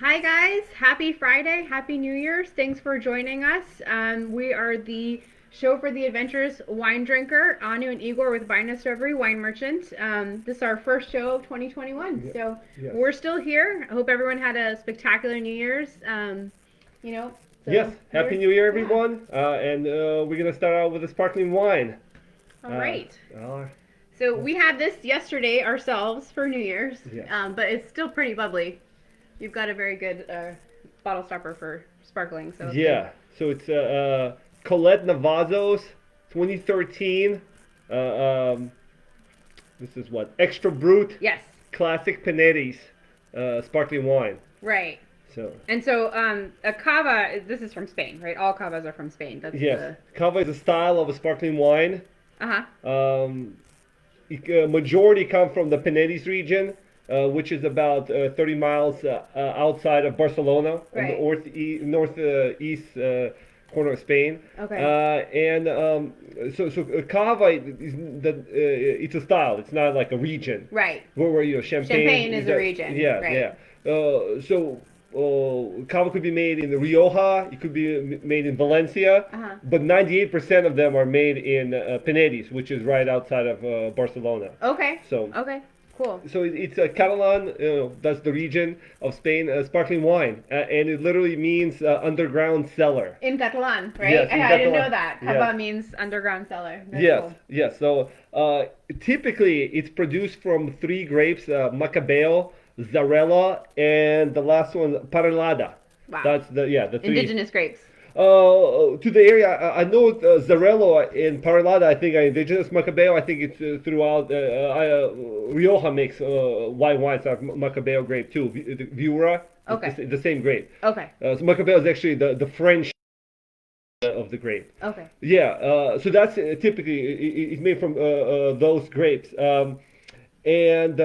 Hi guys, happy Friday, happy New Year's. Thanks for joining us. We are the show for the adventurous wine drinker, Anu and Igor with Vine Discovery Wine Merchant. This is our first show of 2021, so Yes. we're still here. I hope everyone had a spectacular New Year's. You know, Yes. so Happy here's New Year, yeah. everyone. And we're gonna start out with a sparkling wine. All Uh, right. uh, So we had this yesterday ourselves for New Year's, yes. but it's still pretty bubbly. You've got a very good bottle stopper for sparkling, so it's good. Yeah. So it's Colette Navazos, 2013. Uh, um, this is what extra brut Yes, classic Panetti's sparkling wine. right. So And so a cava, this is from Spain, right? All cavas are from Spain. That's yes, the. Cava is a style of a sparkling wine. Uh huh. Um, Majority come from the Penedès region, which is about 30 miles outside of Barcelona, on the Right. northeast corner of Spain. Okay. So Cava is it's a style. It's not like a region. Right. Where Champagne. Champagne is a region. Yeah, Right. yeah. Cava could be made in the Rioja. It could be made in Valencia, Uh huh. but 98% of them are made in Penedès, which is right outside of Barcelona. Okay. So, Okay. Cool. it's Catalan. That's the region of Spain. Sparkling wine, and it literally means underground cellar. In Catalan, right? Yes, in I didn't Catalan. know that. Yes. Cava means underground cellar. That's Yes, cool. yes. So typically it's produced from three grapes: Macabeo, Zarella, and the last one, Parellada. Wow. That's the three. Indigenous grapes. To the area, I know Zarello and Parellada, I think, are indigenous. Macabeo, I think it's throughout. Rioja makes white wines out of Macabeo grape too. The Viura, it's Okay. the same grape. Okay. So Macabeo is actually the French of the grape. Okay. Yeah, so that's typically it's made from those grapes. And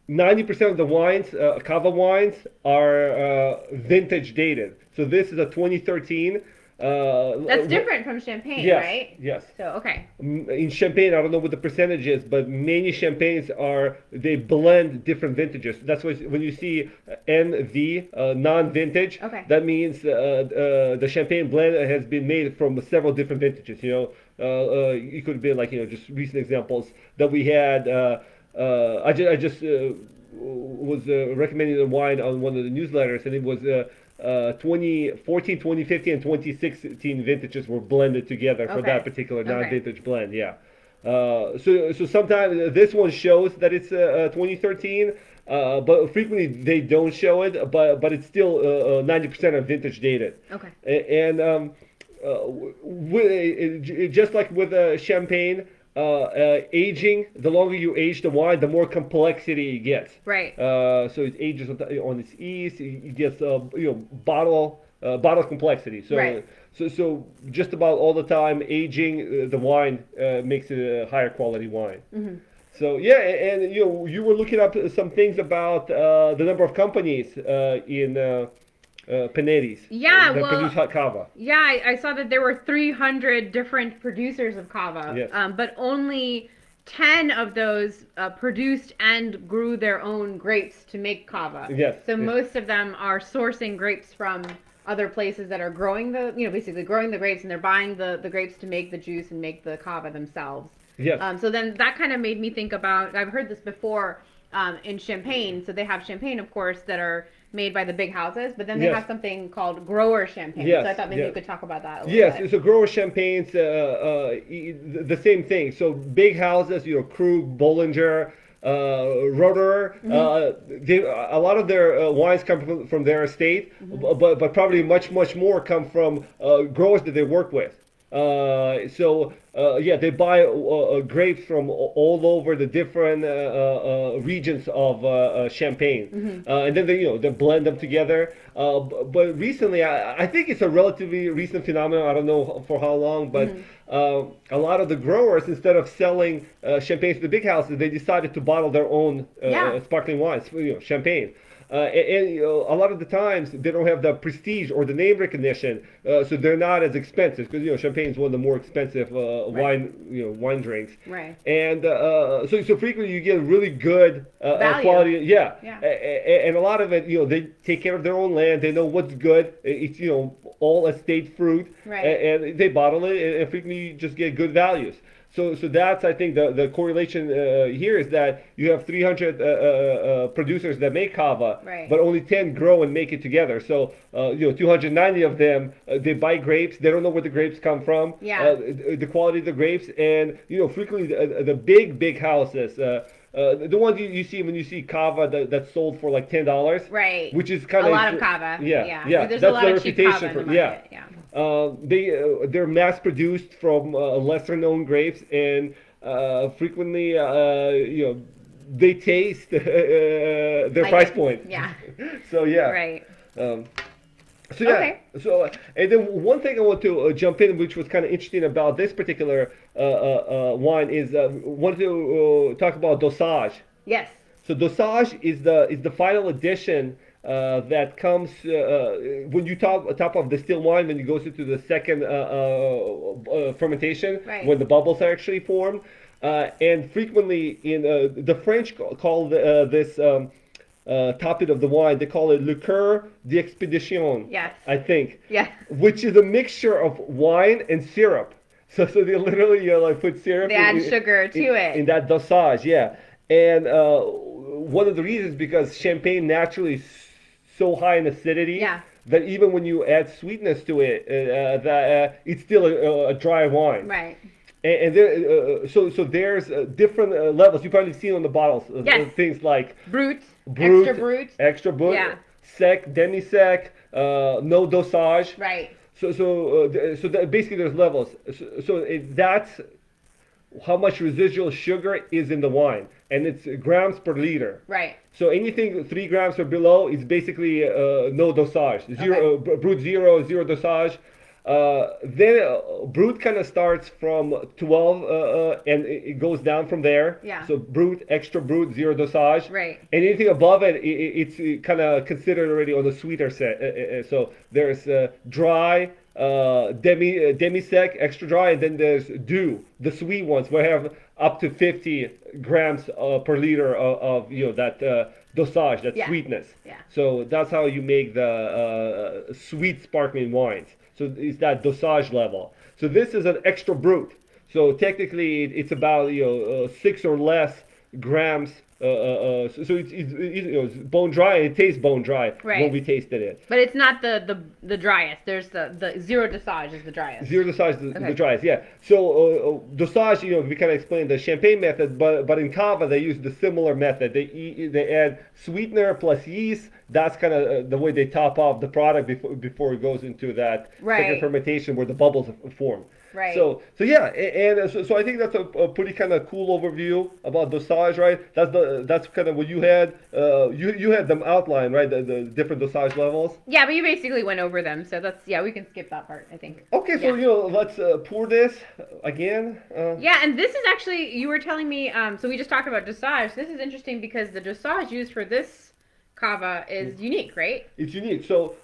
90% of the wines, Cava wines, are vintage dated. So this is a 2013. That's different from champagne, Yes, right? yes. So okay. In champagne, I don't know what the percentage is, but many champagnes they blend different vintages. That's why when you see NV, non-vintage, Okay. that means the champagne blend has been made from several different vintages. It could be like just recent examples that we had. I just was recommending the wine on one of the newsletters, and it was 2014, 2015, and 2016 vintages were blended together for Okay. that particular Okay. non-vintage blend. Yeah. So sometimes this one shows that it's 2013, but frequently they don't show it. But it's still 90% of vintage dated. Okay. And just like with champagne, aging, the longer you age the wine, the more complexity it gets. Right. So it ages on its ease. It gets bottle complexity. So Right. so just about all the time, aging the wine makes it a higher quality wine. Mm-hmm. So yeah, and you were looking up some things about the number of companies in Penedès Yeah, that well, produce hot cava. yeah, I saw that there were 300 different producers of cava, Yes. but only 10 of those produced and grew their own grapes to make cava. Yes. So Yes. most of them are sourcing grapes from other places that are growing basically growing the grapes, and they're buying the grapes to make the juice and make the cava themselves. Yes. So then that kind of made me think about, I've heard this before in Champagne. So they have Champagne, of course, that are made by the big houses, but then they Yes. have something called grower Champagne. Yes, So I thought maybe yes. you could talk about that a little Yes, bit. so grower champagnes, the same thing. So big houses, Krug, Bollinger, Roederer, a lot of their wines come from their estate, but probably much more come from growers that they work with. Yeah, they buy grapes from all over the different regions of Champagne, and then they blend them together. But recently, I think it's a relatively recent phenomenon. I don't know for how long, but a lot of the growers, instead of selling champagne to the big houses, they decided to bottle their own Yeah. sparkling wines, champagne. And a lot of the times they don't have the prestige or the name recognition, so they're not as expensive because champagne is one of the more expensive Right. wine drinks. Right. And so frequently you get really good Value. quality. Yeah, Yeah. and a lot of it, they take care of their own land. They know what's good. It's all estate fruit, Right. and they bottle it, and frequently you just get good values. So that's I think the correlation here is that you have 300 producers that make kava, Right. but only 10 grow and make it together. So 290 of them they buy grapes. They don't know where the grapes come from, Yeah. the quality of the grapes, and frequently the big houses. The ones you see when you see kava that's sold for like $10, Right. which is kind A of lot of kava. yeah, Yeah. yeah. There's a That's lot the of cheap kava reputation in for the yeah. market. Yeah. They're mass produced from lesser known grapes, and frequently they taste their Like price it. point. Yeah. So yeah. Right. Um, so yeah, Okay. and then one thing I want to jump in, which was kind of interesting about this particular wine, is wanted to talk about dosage. Yes. So dosage is the final addition that comes when you top of distilled wine when it goes into the second fermentation Right. when the bubbles are actually formed. And frequently in the French call this topic of the wine, they call it liqueur d'expédition, Yes. I think, Yeah. which is a mixture of wine and syrup. So they literally like put syrup They add sugar to in it. that dosage, yeah. And one of the reasons because champagne naturally is so high in acidity Yeah. that even when you add sweetness to it, that it's still a dry wine. Right. And there, so there's different levels. You've probably seen on the bottles Yes. things like Brut. brut, Extra brut. extra brut, Yeah. sec, demi-sec, no dosage. Right. So that basically there's levels. That's how much residual sugar is in the wine, and it's grams per liter. Right. So anything 3 grams or below is basically no dosage. Zero, brut zero, zero dosage. Then brut kind of starts from 12 and it goes down from there. Yeah. So brut, extra brut, zero dosage. Right. And anything above it, it's kind of considered already on the sweeter set. So there's dry, demi sec, extra dry, and then there's dew, the sweet ones, where I have up to 50 grams per liter of that dosage, that Yeah. sweetness. Yeah. So that's how you make the sweet sparkling wines. So it's that dosage level. So this is an extra brut. So technically, it's about 6 or less grams. So it's bone dry. And it tastes bone dry Right. when we tasted it. But it's not the driest. There's the zero dosage is the driest. Zero dosage, the Okay. driest, yeah. So dosage, we kind of explained the champagne method, but in Cava they use the similar method. They add sweetener plus yeast. That's kind of the way they top off the product before it goes into that Right. second fermentation where the bubbles form. Right. So yeah, and so I think that's a pretty kind of cool overview about dosage, right? That's kind of what you had. You had them outlined, right? The different dosage levels. Yeah, but you basically went over them, so we can skip that part, I think. Okay, so Yeah. let's pour this again. Yeah, and this is actually you were telling me. So we just talked about dosage. This is interesting because the dosage used for this cava is unique, right? It's unique. Colette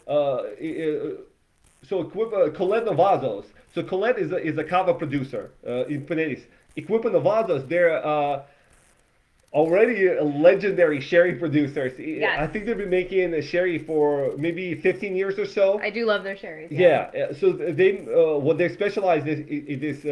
Novazos. So Colette is a cava producer in Penedis. Equipa Novazos, they're already a legendary sherry producers. Yes. I think they've been making a sherry for maybe 15 years or so. I do love their sherries. Yeah. So they what they specialize is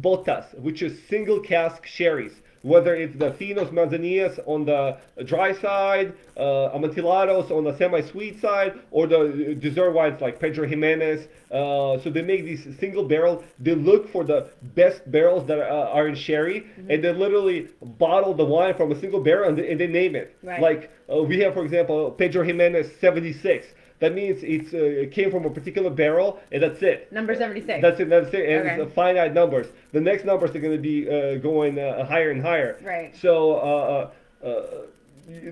botas, which is single cask sherries. Whether it's the Finos Manzanillas on the dry side, Amontillados on the semi-sweet side, or the dessert wines like Pedro Jimenez. So they make these single barrel. They look for the best barrels that are in sherry, and they literally bottle the wine from a single barrel and they name it. Right. Like we have, for example, Pedro Jimenez 76. That means it came from a particular barrel, and that's it. Number 76. That's it. That's it. And Okay. it's finite numbers. The next numbers are going to be going higher and higher. Right. So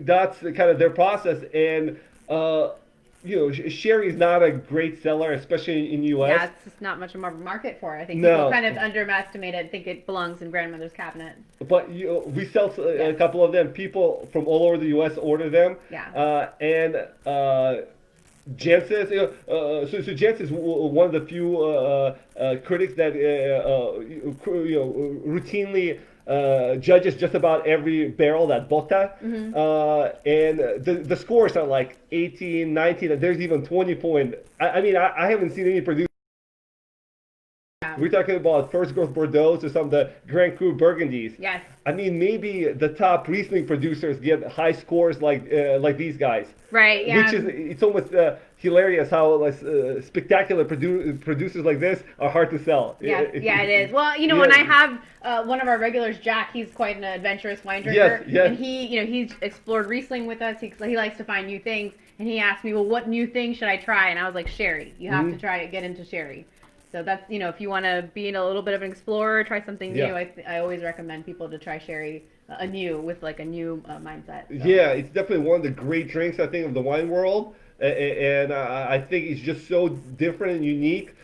that's kind of their process. And sherry is not a great seller, especially in U.S. Yeah, it's just not much of a market for it. I think people No, kind of underestimate it, think it belongs in grandmother's cabinet. but we sell a Yes. couple of them. People from all over the U.S. order them, Yeah. and Jancis, so Jancis is one of the few critics that routinely judges just about every barrel that bota, Mm-hmm. and the scores are like 18, 19, and there's even 20 point. I mean, I haven't seen any producer. Yeah. We're talking about first growth Bordeaux or some of the Grand Cru Burgundies. Yes. I mean, maybe the top Riesling producers get high scores like these guys, Right. which Yeah. is it's almost hilarious how spectacular producers like this are hard to sell. Yeah, yeah, it is. Well, when I Yeah. have one of our regulars, Jack, he's quite an adventurous wine Yes, drinker, yes. and he's explored Riesling with us. He likes to find new things, and he asked me, well, what new thing should I try? And I was like, sherry. You have to try it, get into sherry. So that's if you want to be in a little bit of an explorer, try something new. Yeah. I always recommend people to try sherry anew with like a new mindset. So. Yeah, it's definitely one of the great drinks I think of the wine world, and I think it's just so different and unique.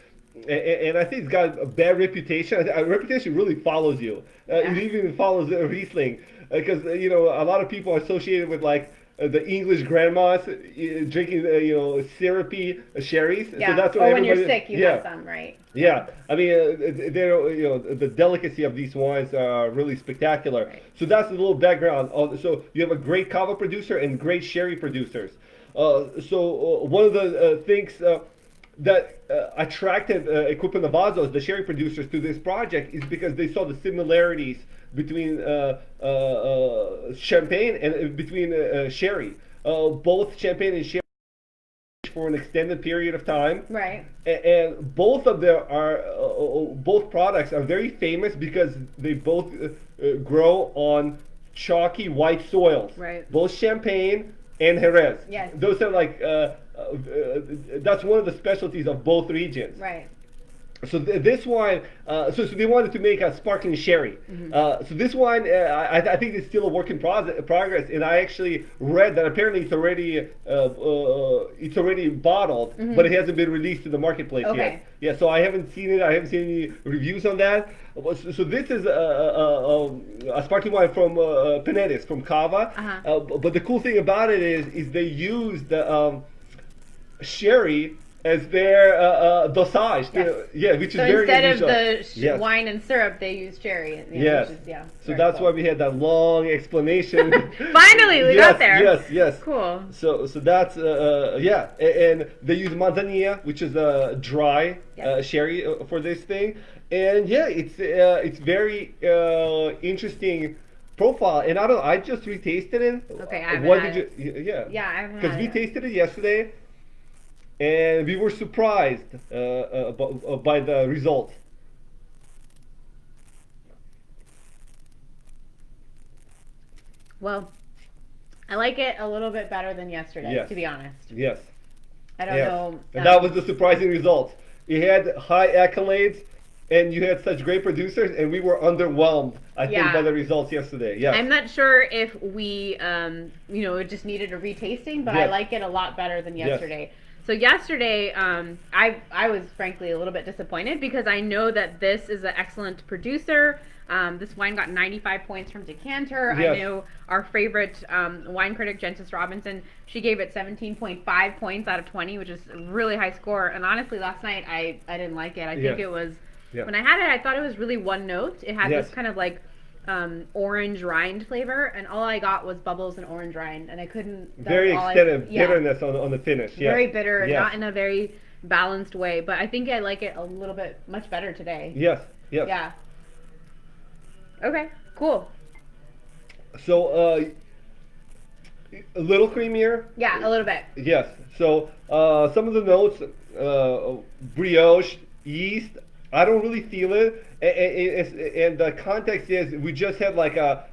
And I think it's got a bad reputation. A reputation really follows you. Yeah. It even follows Riesling, because a lot of people are associated with like the English grandmas drinking syrupy sherries. So Yeah. that's what Or when you're everybody. sick, you have some, right? Yeah, I mean, the delicacy of these wines are really spectacular. Right. So that's a little background. So you have a great cava producer and great sherry producers. One of the things that attracted Equipa Navazos, the sherry producers, to this project is because they saw the similarities between champagne and between sherry. Both champagne and sherry for an extended period of time, Right. and both of them are both products are very famous because they both grow on chalky white soils. Right. Both Champagne and Jerez. Yes. Those are like that's one of the specialties of both regions. Right. So this wine, so they wanted to make a sparkling sherry. So this wine, I think it's still a work in progress. And I actually read that apparently it's already bottled, but it hasn't been released to the marketplace Okay. yet. Yeah, so I haven't seen it. I haven't seen any reviews on that. So this is a sparkling wine from Penedis, from Cava. But the cool thing about it is they use the sherry as their dosage. Yes. Yeah, which is So very instead of unusual. the Yes. wine and syrup, they use cherry. Yes. Which is, yeah. So very that's cool. why we had that long explanation. Finally, we Yes, got there. yes, yes. Cool. So that's yeah, and they use manzanilla, which is a dry Yes. sherry for this thing, and yeah, it's very interesting profile. And I don't, I just retasted it. Okay, I haven't What had did you? Yeah. Yeah, I haven't Because had we it. tasted it yesterday, and we were surprised by the results. Well, I like it a little bit better than yesterday, Yes. to be honest. Yes. I don't Yes. know. And that was the surprising result. You had high accolades, and you had such great producers, and we were underwhelmed, I think, Yeah. by the results yesterday. Yeah. I'm not sure if we, it just needed a retasting, but I Yes. like it a lot better than Yes. yesterday. So yesterday, I was frankly a little bit disappointed because I know that this is an excellent producer. This wine got 95 points from Decanter. Yes. I know our favorite wine critic, Gentis Robinson, she gave it 17.5 points out of 20, which is a really high score. And honestly, last night I didn't like it. I think Yes. it was, Yeah. when I had it, I thought it was really one note. It had Yes. this kind of like orange rind flavor, and all I got was bubbles and orange rind, and I couldn't. Very extended bitterness on the finish. Yes. Very bitter, Yes. not in a very balanced way. But I think I like it a little bit much better today. Yes. Yes. Yeah. Okay. Cool. So a little creamier. Yeah, a little bit. Yes. So some of the notes, brioche, yeast. I don't really feel it, and the context is we just had like a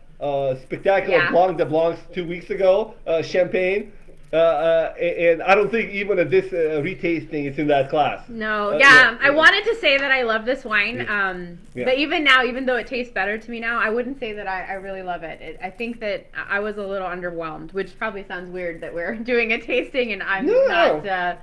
spectacular Yeah. Blanc de Blancs 2 weeks ago, champagne, And I don't think even at this retasting it's in that class. No, Yeah, yeah, I wanted to say that I love this wine, yeah, yeah. but even now, even though it tastes better to me now, I wouldn't say that I really love I think that I was a little underwhelmed, which probably sounds weird that we're doing a tasting and I'm not No,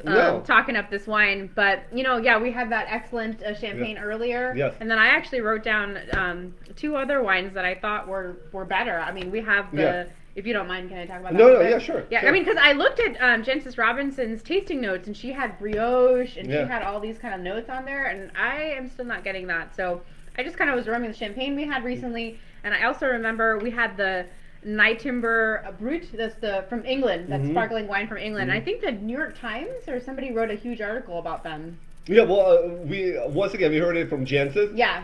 no. talking up this wine. But yeah, we had that excellent Yes, champagne earlier, yes. and then I actually wrote down two other wines that I thought were better. I mean, we have Yeah. the. If you don't mind, can I talk about that No, a little no, yeah, bit? sure, Yeah, I sure. mean, because I looked at Jensis Robinson's tasting notes, and she had brioche, and she Yeah. had all these kind of notes on there, and I am still not getting that. So I just kind of was remembering the champagne we had recently, and I also remember we had the Night Timber Brut. That's the from England. That's Mm-hmm. sparkling wine from England. And I Mm-hmm. think the New York Times or somebody wrote a huge article about them. Yeah, well, we once again we heard it from Jensen, Yeah.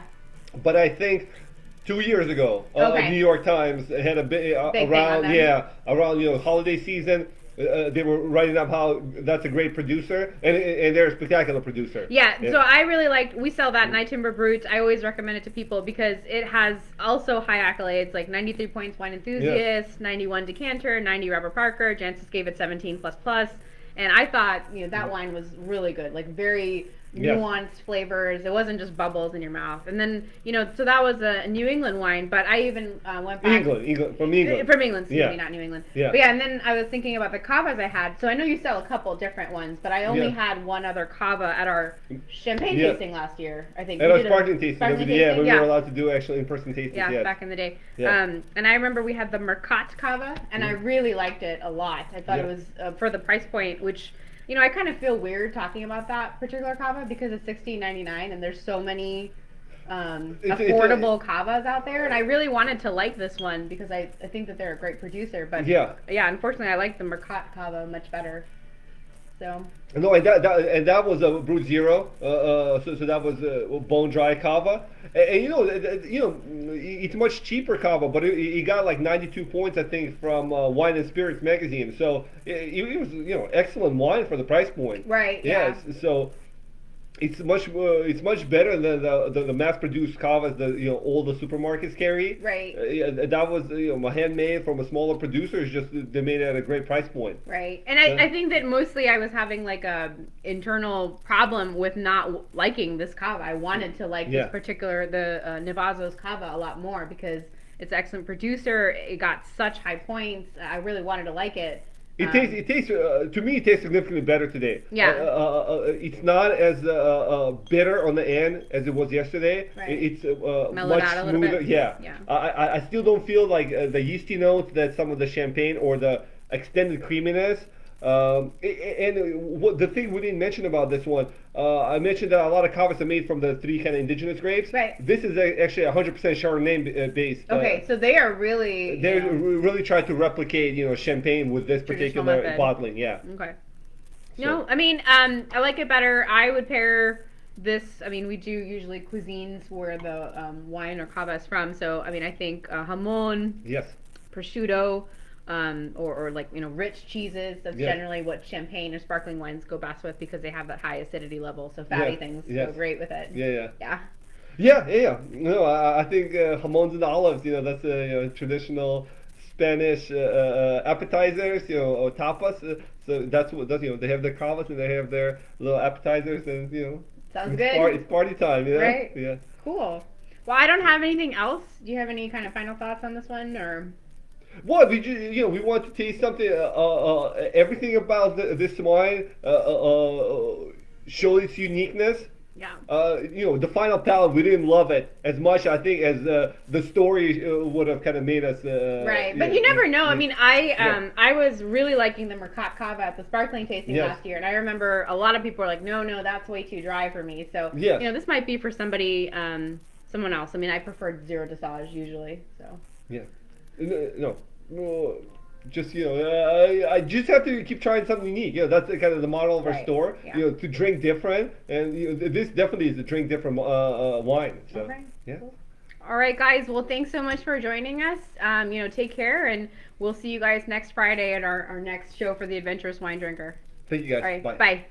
but I think 2 years ago, Okay. New York Times had a bit Big thing on around, them. yeah, around holiday season. They were writing up how that's a great producer, and they're a spectacular producer. Yeah, so I really liked. We sell that Night Timber Brut. I always recommend it to people because it has also high accolades like 93 points Wine Enthusiast, 91 Decanter, 90 Robert Parker. Jancis gave it 17 plus plus, and I thought that wine was really good, like very Yes. nuanced flavors. It wasn't just bubbles in your mouth. And then so that was a New England wine, but I even went back. England, from England. From England, excuse Yeah. me, not New England. Yeah. But yeah, and then I was thinking about the cavas I had. So I know you sell a couple different ones, but I only Yeah. had one other cava at our champagne Yeah. tasting last year. I think And we our did a sparkling tasting, sparkling yeah, tasting, we were allowed to do actually in-person tastings. yeah, Yes. back in the day. Yeah. And I remember we had the Mercat cava, and I really liked it a lot. I thought it Yeah. was for the price point, which I kind of feel weird talking about that particular cava because it's $16.99, and there's so many It's affordable cavas out there, and I really wanted to like this one because I think that they're a great producer. But Yeah. unfortunately, I like the Mercat cava much better. So No, and that was a Brut Zero. So that was bone dry cava, and it's much cheaper cava, but it got like 92 points I think from Wine and Spirits magazine. So it was excellent wine for the price point. right, yeah. Yes. So it's much better than the mass-produced cavas that all the supermarkets carry. Right. Yeah, that was handmade from a smaller producer. It's just they made it at a great price point. Right. And I think that mostly I was having like a internal problem with not liking this cava. I wanted to like Yeah. this particular, the Navazos cava a lot more because it's an excellent producer. It got such high points. I really wanted to like it. It tastes to me it tastes significantly better today. Yeah. It's not as bitter on the end as it was yesterday. Right. It's Mellowed much out a little smoother. bit. Yeah. Yeah. I still don't feel like the yeasty notes that some of the champagne or the extended creaminess. The thing we didn't mention about this one, I mentioned that a lot of cavas are made from the three kind of indigenous grapes. Right. This is actually 100% Chardonnay based. Okay, so they are really They really tried to replicate, champagne with this Traditional particular method. bottling. Yeah. okay. So- No, I mean, I like it better. I would pair this. I mean, we do usually cuisines where the wine or cava is from. So, I mean, I think jamon, Yes. prosciutto, or like rich cheeses. That's Yeah. generally what champagne or sparkling wines go best with because they have that high acidity level. So fatty Yes, things yes. go great with it. Yeah, yeah. Yeah. Yeah. No, I think jamons and olives, that's a traditional Spanish appetizers, or tapas. So that's what does, they have their cavas and they have their little appetizers, and Sounds it's good. It's party time, Right. Yeah. Cool. Well, I don't have anything else. Do you have any kind of final thoughts on this one, or? Well, we want to taste something. Everything about this wine show its uniqueness. Yeah. The final palate, we didn't love it as much, I think, as the story would have kind of made us. Right, but you never know. I mean, I Yeah. I was really liking the Mercat Cava at the sparkling tasting Yes. last year, and I remember a lot of people were like, "No, that's way too dry for me." So, Yes. this might be for somebody, someone else. I mean, I preferred zero dosage usually. So, Yeah. No. Just I just have to keep trying something unique. That's kind of the model of our Right, store. yeah. To drink different, and this definitely is a drink different wine. So Okay, yeah. cool. All right, guys. Well, thanks so much for joining us. Take care, and we'll see you guys next Friday at our next show for the Adventurous Wine Drinker. Thank you guys. All right, Bye. bye.